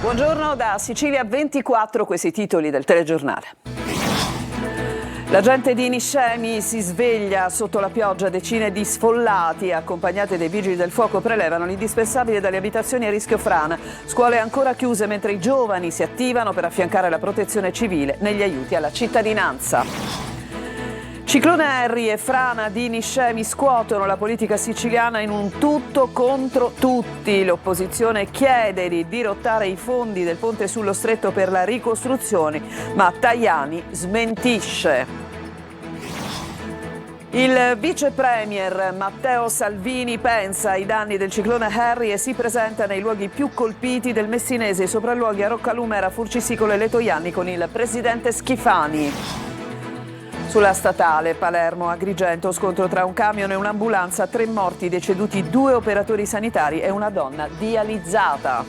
Buongiorno da Sicilia 24, questi titoli del telegiornale. La gente di Niscemi si sveglia sotto la pioggia, decine di sfollati accompagnati dai vigili del fuoco prelevano l'indispensabile dalle abitazioni a rischio frana. Scuole ancora chiuse mentre i giovani si attivano per affiancare la protezione civile negli aiuti alla cittadinanza. Ciclone Harry e frana di Niscemi scuotono la politica siciliana in un tutto contro tutti. L'opposizione chiede di dirottare i fondi del ponte sullo stretto per la ricostruzione, ma Tajani smentisce. Il vice premier Matteo Salvini pensa ai danni del ciclone Harry e si presenta nei luoghi più colpiti del Messinese, i sopralluoghi a Roccalumera, Furcisicolo e Letojanni con il presidente Schifani. Sulla statale Palermo-Agrigento, scontro tra un camion e un'ambulanza, 3 morti, deceduti 2 operatori sanitari e una donna dializzata.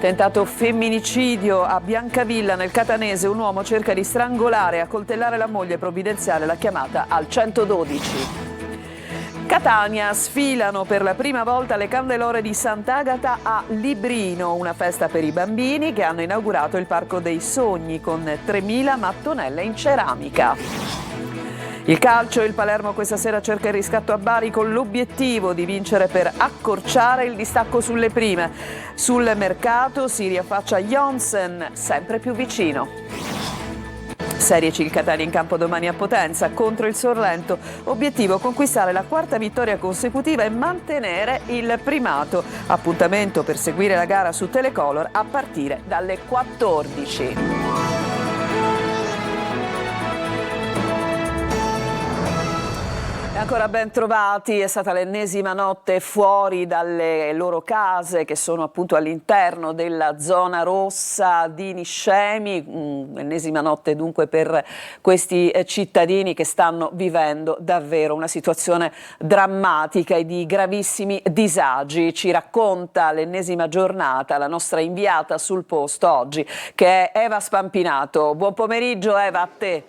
Tentato femminicidio a Biancavilla nel Catanese, un uomo cerca di strangolare e accoltellare la moglie, provvidenziale la chiamata al 112. Catania, sfilano per la prima volta le Candelore di Sant'Agata a Librino, una festa per i bambini che hanno inaugurato il Parco dei Sogni con 3.000 mattonelle in ceramica. Il calcio, il Palermo questa sera cerca il riscatto a Bari con l'obiettivo di vincere per accorciare il distacco sulle prime. Sul mercato si riaffaccia Jonsen, sempre più vicino. Serie C, il Catania in campo domani a Potenza contro il Sorrento. Obiettivo conquistare la 4ª vittoria consecutiva e mantenere il primato. Appuntamento per seguire la gara su Telecolor a partire dalle 14. E ancora ben trovati, è stata l'ennesima notte fuori dalle loro case che sono appunto all'interno della zona rossa di Niscemi, ennesima notte dunque per questi cittadini che stanno vivendo davvero una situazione drammatica e di gravissimi disagi. Ci racconta l'ennesima giornata la nostra inviata sul posto oggi che è Eva Spampinato. Buon pomeriggio Eva, a te.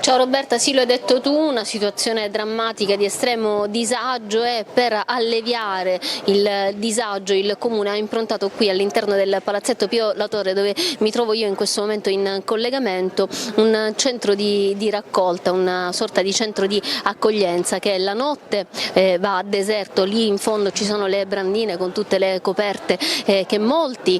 Ciao Roberta, sì, lo hai detto tu, una situazione drammatica di estremo disagio e per alleviare il disagio il Comune ha improntato qui all'interno del Palazzetto Pio La Torre, dove mi trovo io in questo momento in collegamento, un centro di raccolta, una sorta di centro di accoglienza che la notte va a deserto. Lì in fondo ci sono le brandine con tutte le coperte che molti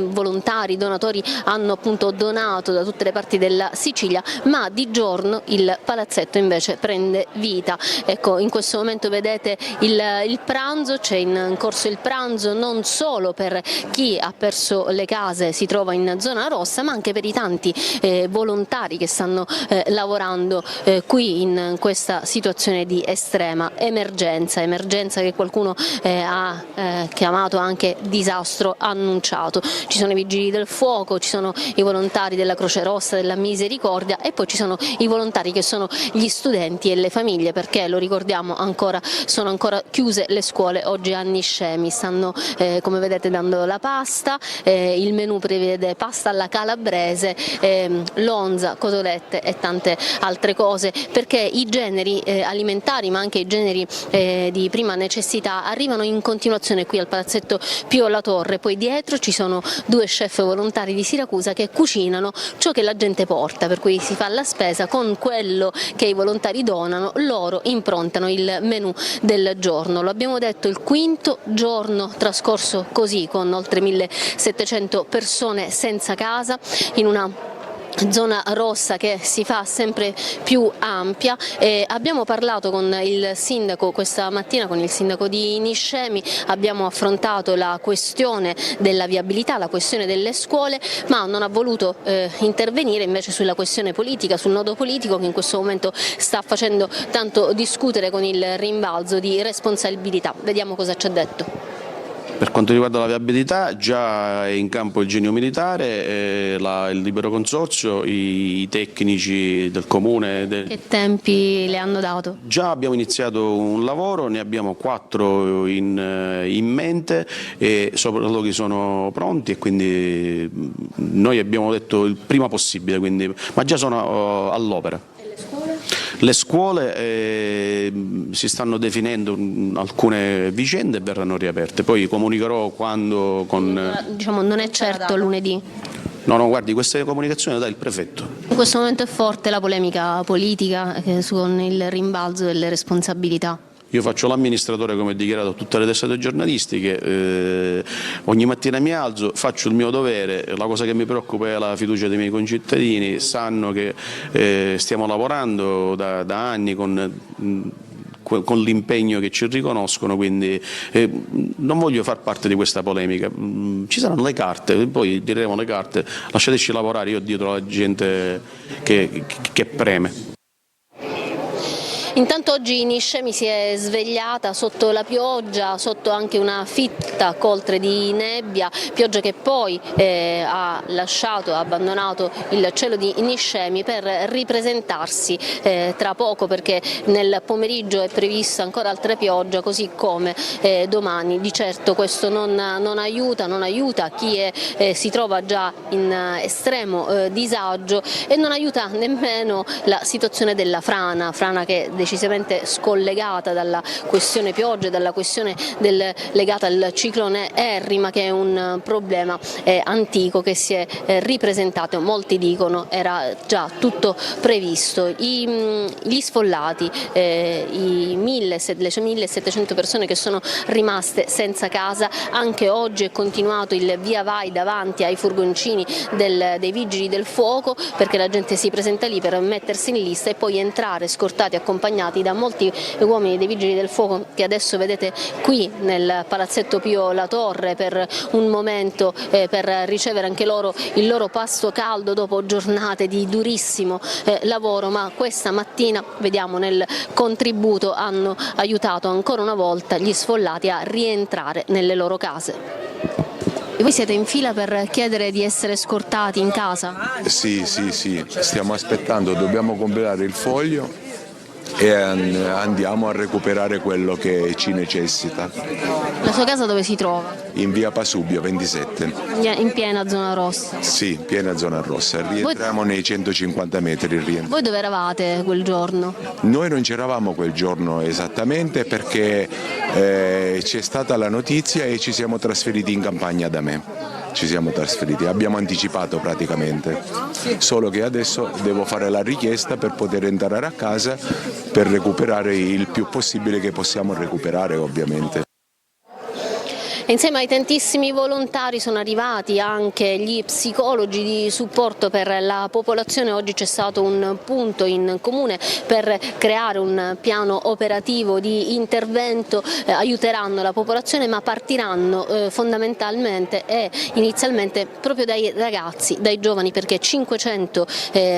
volontari, donatori hanno appunto donato da tutte le parti della Sicilia, ma di giorno il palazzetto invece prende vita. Ecco, in questo momento vedete il pranzo, c'è in corso il pranzo non solo per chi ha perso le case, si trova in zona rossa, ma anche per i tanti volontari che stanno lavorando qui in questa situazione di estrema emergenza che qualcuno ha chiamato anche disastro annunciato. Ci sono i vigili del fuoco, ci sono i volontari della Croce Rossa, della Misericordia e poi ci sono i volontari che sono gli studenti e le famiglie, perché lo ricordiamo sono ancora chiuse le scuole oggi a Niscemi. Stanno come vedete dando la pasta, il menù prevede pasta alla calabrese, lonza, cotolette e tante altre cose, perché i generi alimentari ma anche i generi di prima necessità arrivano in continuazione qui al Palazzetto Pio La Torre. Poi dietro ci sono 2 chef volontari di Siracusa che cucinano ciò che la gente porta, per cui si fa la spesa con quello che i volontari donano, loro improntano il menù del giorno. Lo abbiamo detto, il 5º giorno trascorso così, con oltre 1700 persone senza casa in una zona rossa che si fa sempre più ampia. Abbiamo parlato con il sindaco questa mattina, con il sindaco di Niscemi, abbiamo affrontato la questione della viabilità, la questione delle scuole, ma non ha voluto intervenire invece sulla questione politica, sul nodo politico che in questo momento sta facendo tanto discutere con il rimbalzo di responsabilità. Vediamo cosa ci ha detto. Per quanto riguarda la viabilità, già è in campo il Genio Militare, il Libero Consorzio, i tecnici del Comune. Che tempi le hanno dato? Già abbiamo iniziato un lavoro, ne abbiamo 4 in mente e i sopralluoghi sono pronti e quindi noi abbiamo detto il prima possibile, ma già sono all'opera. E le scuole? Le scuole si stanno definendo alcune vicende e verranno riaperte, poi comunicherò quando Diciamo, non è certo lunedì. No, guardi, queste comunicazioni le dà il prefetto. In questo momento è forte la polemica politica con il rimbalzo delle responsabilità. Io faccio l'amministratore, come dichiarato a tutte le testate giornalistiche, ogni mattina mi alzo, faccio il mio dovere, la cosa che mi preoccupa è la fiducia dei miei concittadini, sanno che stiamo lavorando da anni con l'impegno che ci riconoscono, quindi non voglio far parte di questa polemica. Ci saranno le carte, poi diremo le carte, lasciateci lavorare, io dietro la gente che preme. Intanto oggi Niscemi si è svegliata sotto la pioggia, sotto anche una fitta coltre di nebbia, pioggia che poi ha abbandonato il cielo di Niscemi per ripresentarsi tra poco, perché nel pomeriggio è prevista ancora altra pioggia, così come domani. Di certo questo non aiuta chi si trova già in estremo disagio, e non aiuta nemmeno la situazione della frana che decisamente scollegata dalla questione piogge, dalla questione legata al ciclone Harry, ma che è un problema antico che si è ripresentato. Molti dicono era già tutto previsto. Gli sfollati, le 1700 persone che sono rimaste senza casa, anche oggi è continuato il via vai davanti ai furgoncini dei vigili del fuoco, perché la gente si presenta lì per mettersi in lista e poi entrare scortati, accompagnati da molti uomini dei vigili del fuoco che adesso vedete qui nel palazzetto Pio La Torre per un momento, per ricevere anche loro il loro pasto caldo dopo giornate di durissimo lavoro. Ma questa mattina, vediamo, nel contributo hanno aiutato ancora una volta gli sfollati a rientrare nelle loro case. E voi siete in fila per chiedere di essere scortati in casa? Sì, stiamo aspettando, dobbiamo completare il foglio e andiamo a recuperare quello che ci necessita. La sua casa dove si trova? In via Pasubio 27. In piena zona rossa? Sì, piena zona rossa. Rientriamo nei 150 metri. Voi dove eravate quel giorno? Noi non c'eravamo quel giorno esattamente, perché c'è stata la notizia e ci siamo trasferiti in campagna da me. Abbiamo anticipato praticamente, solo che adesso devo fare la richiesta per poter entrare a casa per recuperare il più possibile che possiamo recuperare, ovviamente. Insieme ai tantissimi volontari sono arrivati anche gli psicologi di supporto per la popolazione. Oggi c'è stato un punto in comune per creare un piano operativo di intervento, aiuteranno la popolazione, ma partiranno fondamentalmente e inizialmente proprio dai ragazzi, dai giovani, perché 500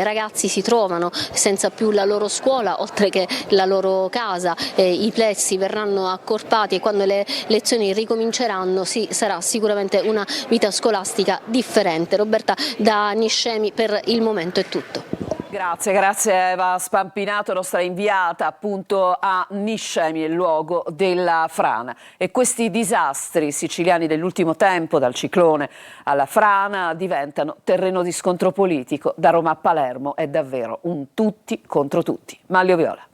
ragazzi si trovano senza più la loro scuola, oltre che la loro casa. I plessi verranno accorpati e quando le lezioni ricominceranno sarà sicuramente una vita scolastica differente. Roberta, da Niscemi per il momento è tutto. Grazie Eva Spampinato, nostra inviata appunto a Niscemi, il luogo della frana. E questi disastri siciliani dell'ultimo tempo, dal ciclone alla frana, diventano terreno di scontro politico. Da Roma a Palermo è davvero un tutti contro tutti. Manlio Viola.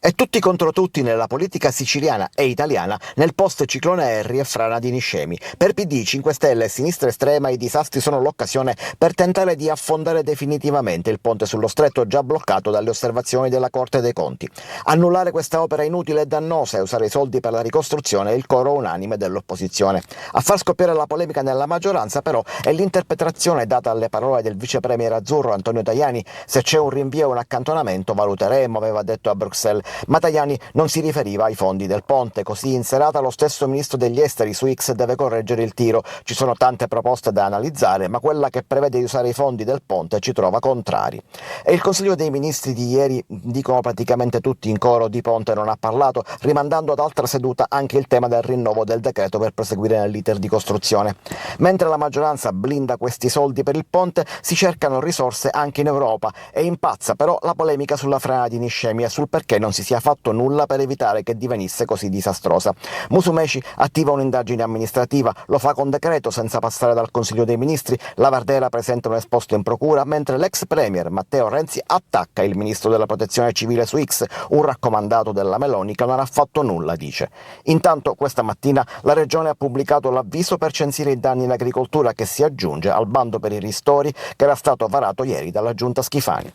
E tutti contro tutti nella politica siciliana e italiana nel post-ciclone Harry e frana di Niscemi. Per PD, 5 Stelle e sinistra estrema i disastri sono l'occasione per tentare di affondare definitivamente il ponte sullo stretto già bloccato dalle osservazioni della Corte dei Conti. Annullare questa opera inutile e dannosa e usare i soldi per la ricostruzione è il coro unanime dell'opposizione. A far scoppiare la polemica nella maggioranza però è l'interpretazione data alle parole del vice premier azzurro Antonio Tajani: se c'è un rinvio o un accantonamento valuteremo, aveva detto a Bruxelles. Ma Tajani non si riferiva ai fondi del ponte, così in serata lo stesso ministro degli esteri su X deve correggere il tiro. Ci sono tante proposte da analizzare, ma quella che prevede di usare i fondi del ponte ci trova contrari. E il Consiglio dei Ministri di ieri, dicono praticamente tutti in coro, di ponte non ha parlato, rimandando ad altra seduta anche il tema del rinnovo del decreto per proseguire nell'iter di costruzione. Mentre la maggioranza blinda questi soldi per il ponte, si cercano risorse anche in Europa e impazza però la polemica sulla frana di Niscemi e sul perché non si si sia fatto nulla per evitare che divenisse così disastrosa. Musumeci attiva un'indagine amministrativa, lo fa con decreto senza passare dal Consiglio dei Ministri, la Vardera presenta un esposto in procura, mentre l'ex premier Matteo Renzi attacca il ministro della Protezione Civile su X, un raccomandato della Meloni che non ha fatto nulla, dice. Intanto questa mattina la Regione ha pubblicato l'avviso per censire i danni in agricoltura, che si aggiunge al bando per i ristori che era stato varato ieri dalla Giunta Schifani.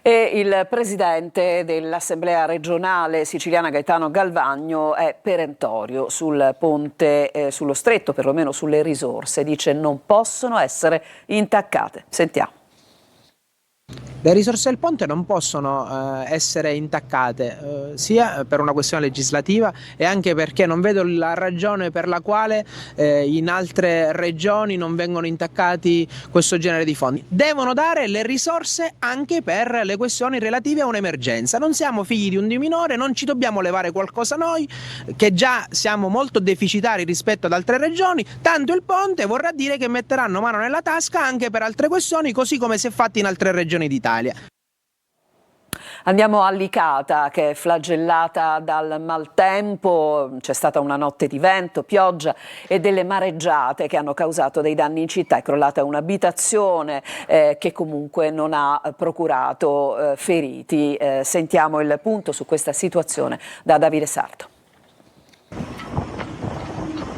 E il presidente dell'Assemblea regionale siciliana Gaetano Galvagno è perentorio sul ponte, sullo stretto, perlomeno sulle risorse. Dice non possono essere intaccate. Sentiamo. Le risorse del ponte non possono essere intaccate, sia per una questione legislativa e anche perché non vedo la ragione per la quale in altre regioni non vengono intaccati questo genere di fondi. Devono dare le risorse anche per le questioni relative a un'emergenza. Non siamo figli di un dio minore, non ci dobbiamo levare qualcosa noi, che già siamo molto deficitari rispetto ad altre regioni, tanto il ponte vorrà dire che metteranno mano nella tasca anche per altre questioni, così come si è fatto in altre regioni d'Italia. Andiamo a Licata, che è flagellata dal maltempo. C'è stata una notte di vento, pioggia e delle mareggiate che hanno causato dei danni in città. È crollata un'abitazione che comunque non ha procurato feriti. Sentiamo il punto su questa situazione da Davide Sarto.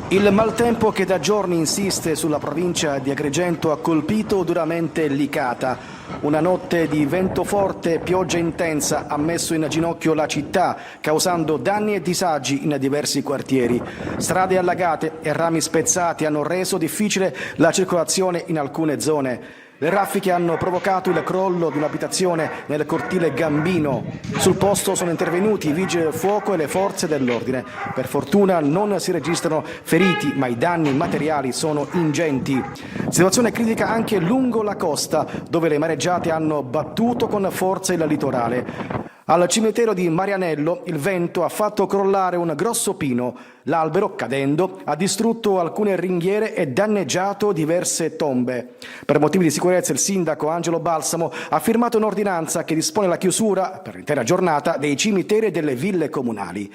Il maltempo che da giorni insiste sulla provincia di Agrigento ha colpito duramente Licata. Una notte di vento forte e pioggia intensa ha messo in ginocchio la città, causando danni e disagi in diversi quartieri. Strade allagate e rami spezzati hanno reso difficile la circolazione in alcune zone. Le raffiche hanno provocato il crollo di un'abitazione nel cortile Gambino. Sul posto sono intervenuti i vigili del fuoco e le forze dell'ordine. Per fortuna non si registrano feriti, ma i danni materiali sono ingenti. Situazione critica anche lungo la costa, dove le mareggiate hanno battuto con forza il litorale. Al cimitero di Marianello il vento ha fatto crollare un grosso pino. L'albero, cadendo, ha distrutto alcune ringhiere e danneggiato diverse tombe. Per motivi di sicurezza il sindaco Angelo Balsamo ha firmato un'ordinanza che dispone la chiusura per l'intera giornata dei cimiteri e delle ville comunali.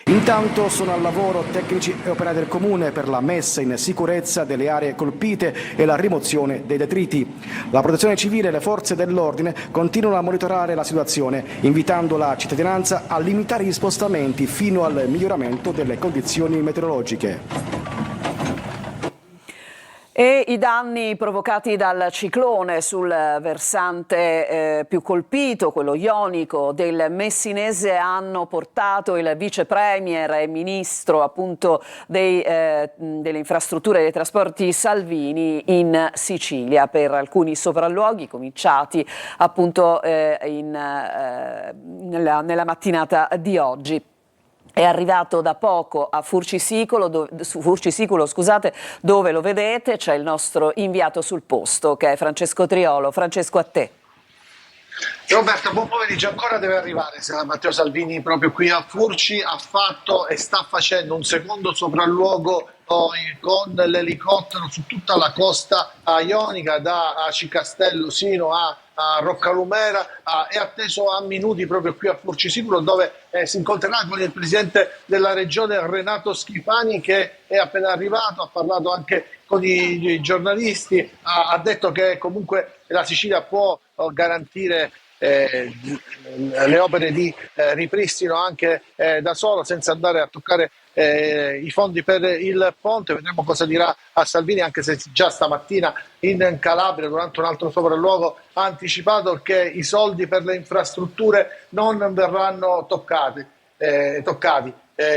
Intanto sono al lavoro tecnici e operai del Comune per la messa in sicurezza delle aree colpite e la rimozione dei detriti. La Protezione Civile e le forze dell'ordine continuano a monitorare la situazione, invitando la cittadinanza a limitare gli spostamenti fino al miglioramento delle condizioni meteorologiche. E i danni provocati dal ciclone sul versante più colpito, quello ionico del Messinese, hanno portato il vice premier e ministro appunto delle infrastrutture e dei trasporti Salvini in Sicilia per alcuni sopralluoghi cominciati appunto nella mattinata di oggi. È arrivato da poco a Furcisicolo, dove lo vedete, c'è il nostro inviato sul posto che è Francesco Triolo. Francesco, a te. Roberta, buon pomeriggio. Ancora deve arrivare Matteo Salvini proprio qui a Furci. Ha fatto e sta facendo un secondo sopralluogo con l'elicottero su tutta la costa ionica, da Acicastello sino a Roccalumera. È atteso a minuti proprio qui a Furcisicolo, dove si incontrerà con il presidente della regione Renato Schifani, che è appena arrivato, ha parlato anche con i giornalisti, ha detto che comunque la Sicilia può garantire le opere di ripristino anche da solo, senza andare a toccare i fondi per il ponte. Vedremo cosa dirà a Salvini, anche se già stamattina in Calabria durante un altro sopralluogo ha anticipato che i soldi per le infrastrutture non verranno toccati.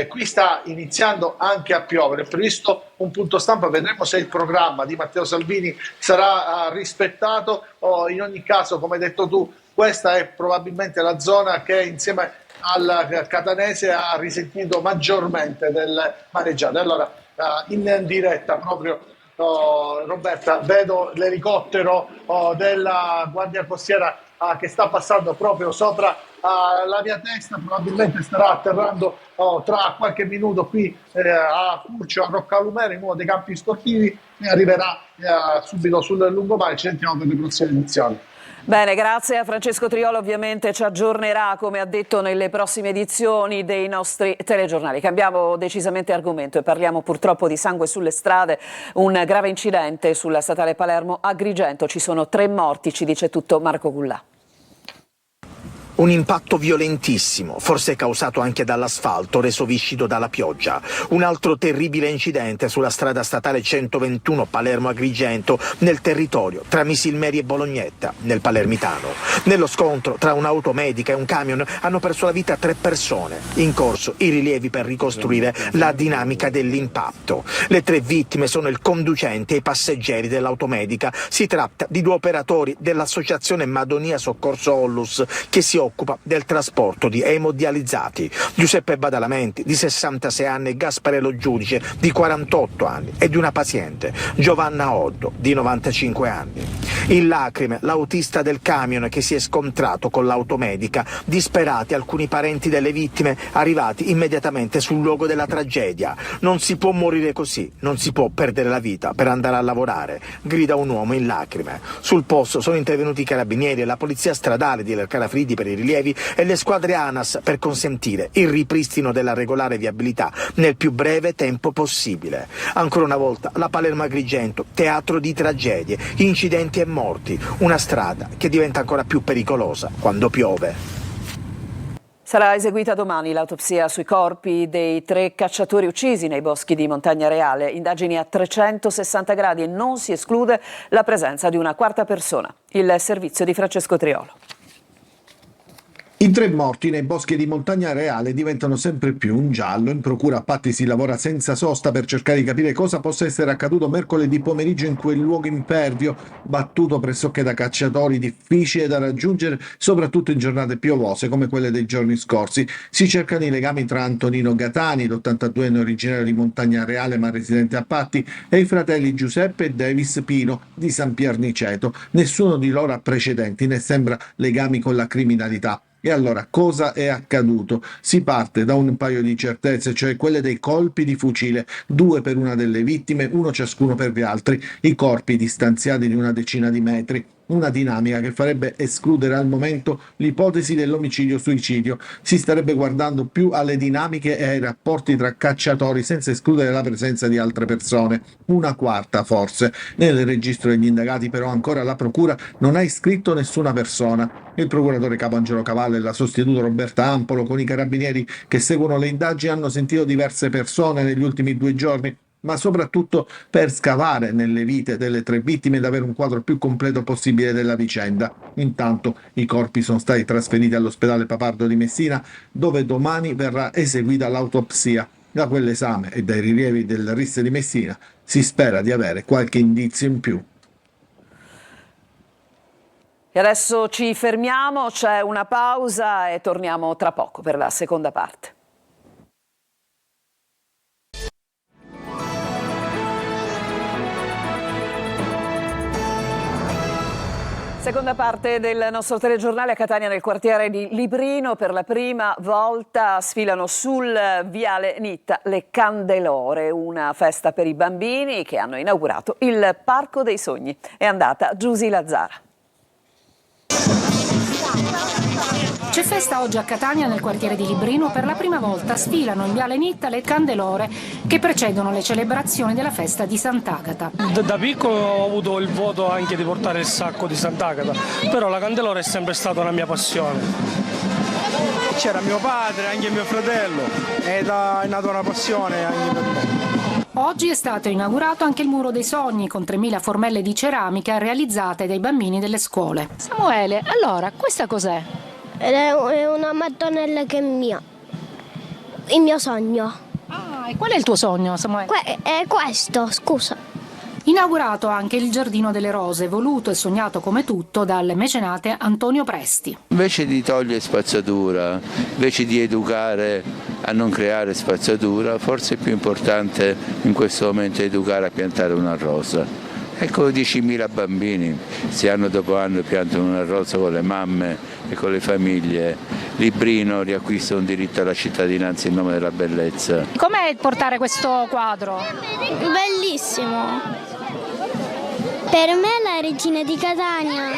Qui sta iniziando anche a piovere, è previsto un punto stampa, vedremo se il programma di Matteo Salvini sarà rispettato. In ogni caso, come hai detto tu, questa è probabilmente la zona che insieme al Catanese ha risentito maggiormente del mareggiate. Allora, in diretta proprio, Roberta, vedo l'elicottero della Guardia Costiera che sta passando proprio sopra la mia testa, probabilmente starà atterrando tra qualche minuto qui a Furcio, a Roccalumera, in uno dei campi sportivi, e arriverà subito sul lungomare. Ci sentiamo per le prossime edizioni. Bene, grazie a Francesco Triolo, ovviamente ci aggiornerà, come ha detto, nelle prossime edizioni dei nostri telegiornali. Cambiamo decisamente argomento e parliamo purtroppo di sangue sulle strade, un grave incidente sulla statale Palermo-Agrigento, ci sono 3 morti, ci dice tutto Marco Cullà. Un impatto violentissimo, forse causato anche dall'asfalto reso viscido dalla pioggia. Un altro terribile incidente sulla strada statale 121 Palermo-Agrigento, nel territorio tra Misilmeri e Bolognetta, nel palermitano. Nello scontro tra un'auto medica e un camion hanno perso la vita 3 persone. In corso i rilievi per ricostruire la dinamica dell'impatto. Le 3 vittime sono il conducente e i passeggeri dell'automedica. Si tratta di 2 operatori dell'associazione Madonia Soccorso Ollus che si occupa del trasporto di emodializzati. Giuseppe Badalamenti, di 66 anni, e Gasparello Giudice, di 48 anni, e di una paziente, Giovanna Oddo, di 95 anni. In lacrime l'autista del camion che si è scontrato con l'automedica, disperati alcuni parenti delle vittime arrivati immediatamente sul luogo della tragedia. Non si può morire così, non si può perdere la vita per andare a lavorare, grida un uomo in lacrime. Sul posto sono intervenuti i carabinieri e la polizia stradale di Lercara Fridi per i rilievi e le squadre ANAS per consentire il ripristino della regolare viabilità nel più breve tempo possibile. Ancora una volta la Palermo-Agrigento, teatro di tragedie, incidenti e morti, una strada che diventa ancora più pericolosa quando piove. Sarà eseguita domani l'autopsia sui corpi dei 3 cacciatori uccisi nei boschi di Montagna Reale. Indagini a 360 gradi e non si esclude la presenza di una 4ª persona. Il servizio di Francesco Triolo. I 3 morti nei boschi di Montagna Reale diventano sempre più un giallo. In procura a Patti si lavora senza sosta per cercare di capire cosa possa essere accaduto mercoledì pomeriggio in quel luogo impervio, battuto pressoché da cacciatori, difficile da raggiungere, soprattutto in giornate piovose come quelle dei giorni scorsi. Si cercano i legami tra Antonino Gatani, l'82enne originario di Montagna Reale ma residente a Patti, e i fratelli Giuseppe e Davis Pino di San Pierniceto. Nessuno di loro ha precedenti né sembra legami con la criminalità. E allora cosa è accaduto? Si parte da un paio di certezze, cioè quelle dei colpi di fucile, 2 per una delle vittime, 1 ciascuno per gli altri, i corpi distanziati di una decina di metri. Una dinamica che farebbe escludere al momento l'ipotesi dell'omicidio-suicidio. Si starebbe guardando più alle dinamiche e ai rapporti tra cacciatori senza escludere la presenza di altre persone. Una 4ª forse. Nel registro degli indagati però ancora la procura non ha iscritto nessuna persona. Il procuratore capo Angelo Cavallo e la sostituta Roberta Ampolo con i carabinieri che seguono le indagini hanno sentito diverse persone negli ultimi 2 giorni, ma soprattutto per scavare nelle vite delle 3 vittime ed avere un quadro più completo possibile della vicenda. Intanto i corpi sono stati trasferiti all'ospedale Papardo di Messina, dove domani verrà eseguita l'autopsia. Da quell'esame e dai rilievi del RIS di Messina si spera di avere qualche indizio in più. E adesso ci fermiamo, c'è una pausa e torniamo tra poco per la seconda parte. Seconda parte del nostro telegiornale. A Catania, nel quartiere di Librino, per la prima volta sfilano sul viale Nitta le Candelore, una festa per i bambini che hanno inaugurato il Parco dei Sogni. È andata Giusy Lazzara. C'è festa oggi a Catania, nel quartiere di Librino. Per la prima volta sfilano in viale Nitta le Candelore che precedono le celebrazioni della festa di Sant'Agata. Da piccolo ho avuto il voto anche di portare il sacco di Sant'Agata, però la Candelora è sempre stata una mia passione. C'era mio padre, anche mio fratello, ed è nata una passione anche per me. Oggi è stato inaugurato anche il Muro dei Sogni, con 3.000 formelle di ceramica realizzate dai bambini delle scuole. Samuele, allora, questa cos'è? È una mattonella che è mia, il mio sogno. Ah, e qual è il tuo sogno, Samuele? È questo, scusa. Inaugurato anche il Giardino delle Rose, voluto e sognato come tutto dal mecenate Antonio Presti. Invece di togliere spazzatura, invece di educare a non creare spazzatura, forse è più importante in questo momento educare a piantare una rosa. Ecco, 10.000 bambini, se anno dopo anno piantano una rosa con le mamme e con le famiglie. Librino riacquista un diritto alla cittadinanza in nome della bellezza. Com'è portare questo quadro? Bellissimo. Per me la regina di Catania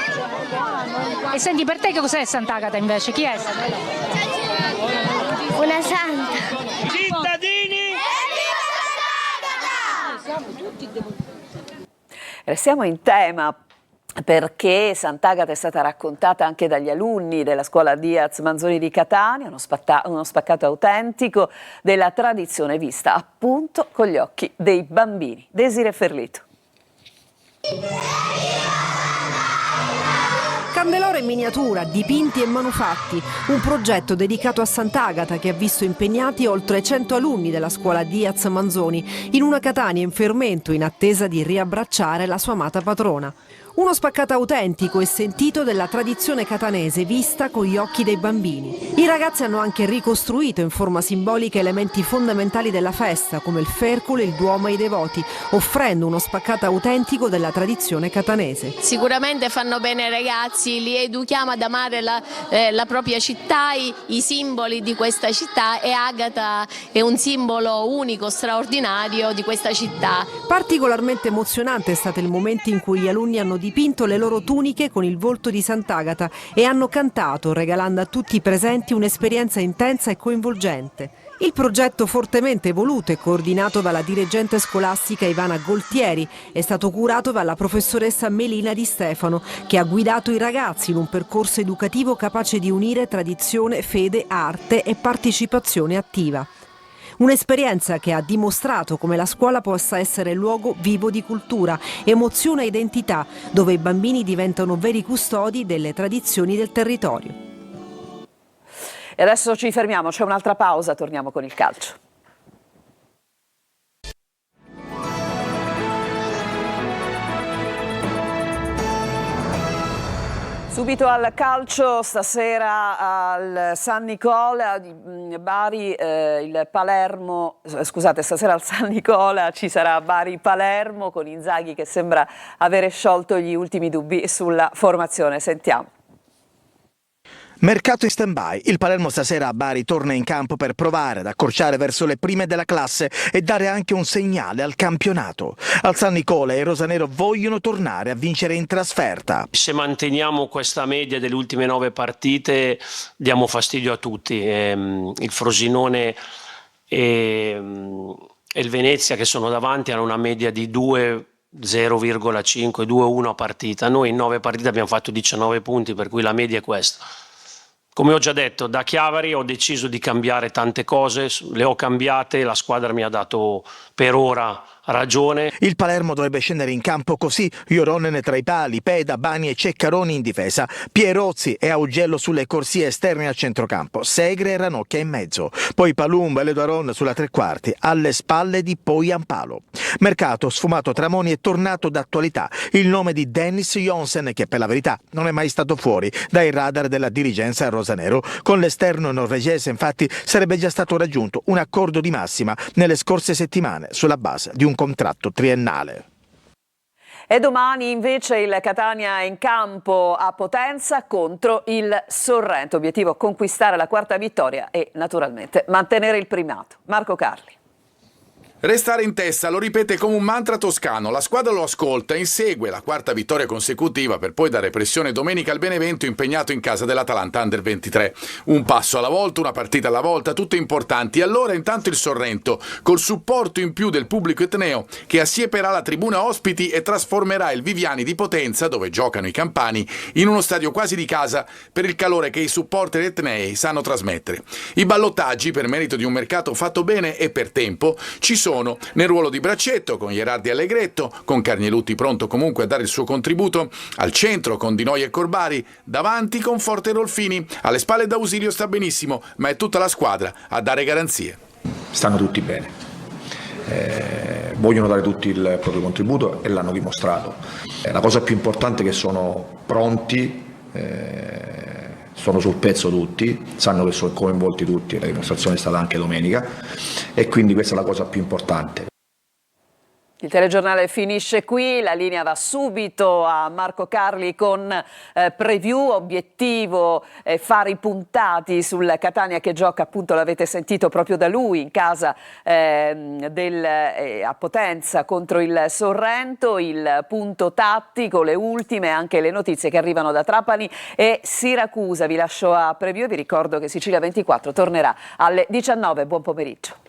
E senti, per te che cos'è Sant'Agata invece? Chi è? Una santa. Cittadini! Restiamo in tema perché Sant'Agata è stata raccontata anche dagli alunni della scuola Diaz Manzoni di Catania, uno spaccato autentico della tradizione vista appunto con gli occhi dei bambini. Desiree Ferlito. Candelore in miniatura, dipinti e manufatti, un progetto dedicato a Sant'Agata che ha visto impegnati oltre 100 alunni della scuola Diaz Manzoni in una Catania in fermento in attesa di riabbracciare la sua amata patrona. Uno spaccato autentico e sentito della tradizione catanese vista con gli occhi dei bambini. I ragazzi hanno anche ricostruito in forma simbolica elementi fondamentali della festa come il fercolo, il duomo e i devoti, offrendo uno spaccato autentico della tradizione catanese. Sicuramente fanno bene ai ragazzi, li educhiamo ad amare la propria città, i simboli di questa città, e Agata è un simbolo unico, straordinario di questa città. Particolarmente emozionante è stato il momento in cui gli alunni hanno dipinto le loro tuniche con il volto di Sant'Agata e hanno cantato, regalando a tutti i presenti un'esperienza intensa e coinvolgente. Il progetto, fortemente voluto e coordinato dalla dirigente scolastica Ivana Goltieri, è stato curato dalla professoressa Melina Di Stefano, che ha guidato i ragazzi in un percorso educativo capace di unire tradizione, fede, arte e partecipazione attiva. Un'esperienza che ha dimostrato come la scuola possa essere luogo vivo di cultura, emozione e identità, dove i bambini diventano veri custodi delle tradizioni del territorio. E adesso ci fermiamo, c'è un'altra pausa, torniamo con il calcio. Subito al calcio, stasera al San Nicola di Bari, il Palermo, scusate, stasera al San Nicola ci sarà Bari-Palermo con Inzaghi che sembra avere sciolto gli ultimi dubbi sulla formazione. Sentiamo. Mercato in stand-by, il Palermo stasera a Bari torna in campo per provare ad accorciare verso le prime della classe e dare anche un segnale al campionato. Al San Nicola i rosanero vogliono tornare a vincere in trasferta. Se manteniamo questa media delle ultime 9 partite diamo fastidio a tutti. Il Frosinone e il Venezia che sono davanti hanno una media di 0,5, 2,1 a partita. Noi in 9 partite abbiamo fatto 19 punti, per cui la media è questa. Come ho già detto, da Chiavari ho deciso di cambiare tante cose, le ho cambiate, la squadra mi ha dato per ora ragione. Il Palermo dovrebbe scendere in campo così: Ioronen tra i pali, Peda, Bani e Ceccaroni in difesa, Pierozzi e Augello sulle corsie esterne al centrocampo, Segre e Ranocchia in mezzo, poi Palumba e Leduaron sulla tre quarti, alle spalle di Poyampalo. Mercato sfumato tra Moni è tornato d'attualità il nome di Dennis Jonsen, che per la verità non è mai stato fuori dai radar della dirigenza rosanero. Con l'esterno norvegese infatti sarebbe già stato raggiunto un accordo di massima nelle scorse settimane sulla base di un contratto triennale. E domani invece il Catania è in campo a Potenza contro il Sorrento. Obiettivo: conquistare la 4ª vittoria e naturalmente mantenere il primato. Marco Carli. Restare in testa, lo ripete come un mantra toscano, la squadra lo ascolta, insegue la 4ª vittoria consecutiva per poi dare pressione domenica al Benevento impegnato in casa dell'Atalanta Under 23. Un passo alla volta, una partita alla volta, tutte importanti. Allora intanto il Sorrento, col supporto in più del pubblico etneo, che assieperà la tribuna ospiti e trasformerà il Viviani di Potenza, dove giocano i campani, in uno stadio quasi di casa per il calore che i supporter etnei sanno trasmettere. I ballottaggi, per merito di un mercato fatto bene e per tempo, ci sono nel ruolo di braccetto con Gherardi e Allegretto, con Carnielutti pronto comunque a dare il suo contributo, al centro con Di Noi e Corbari, davanti con Forte e Rolfini, alle spalle D'Ausilio sta benissimo, ma è tutta la squadra a dare garanzie. Stanno tutti bene, vogliono dare tutti il proprio contributo e l'hanno dimostrato. La cosa più importante è che sono pronti, sono sul pezzo tutti, sanno che sono coinvolti tutti, la dimostrazione è stata anche domenica e quindi questa è la cosa più importante. Il telegiornale finisce qui, la linea va subito a Marco Carli con preview, obiettivo fare i puntati sul Catania che gioca, appunto l'avete sentito proprio da lui, in casa a Potenza contro il Sorrento, il punto tattico, le ultime, anche le notizie che arrivano da Trapani e Siracusa. Vi lascio a preview, vi ricordo che Sicilia 24 tornerà alle 19, buon pomeriggio.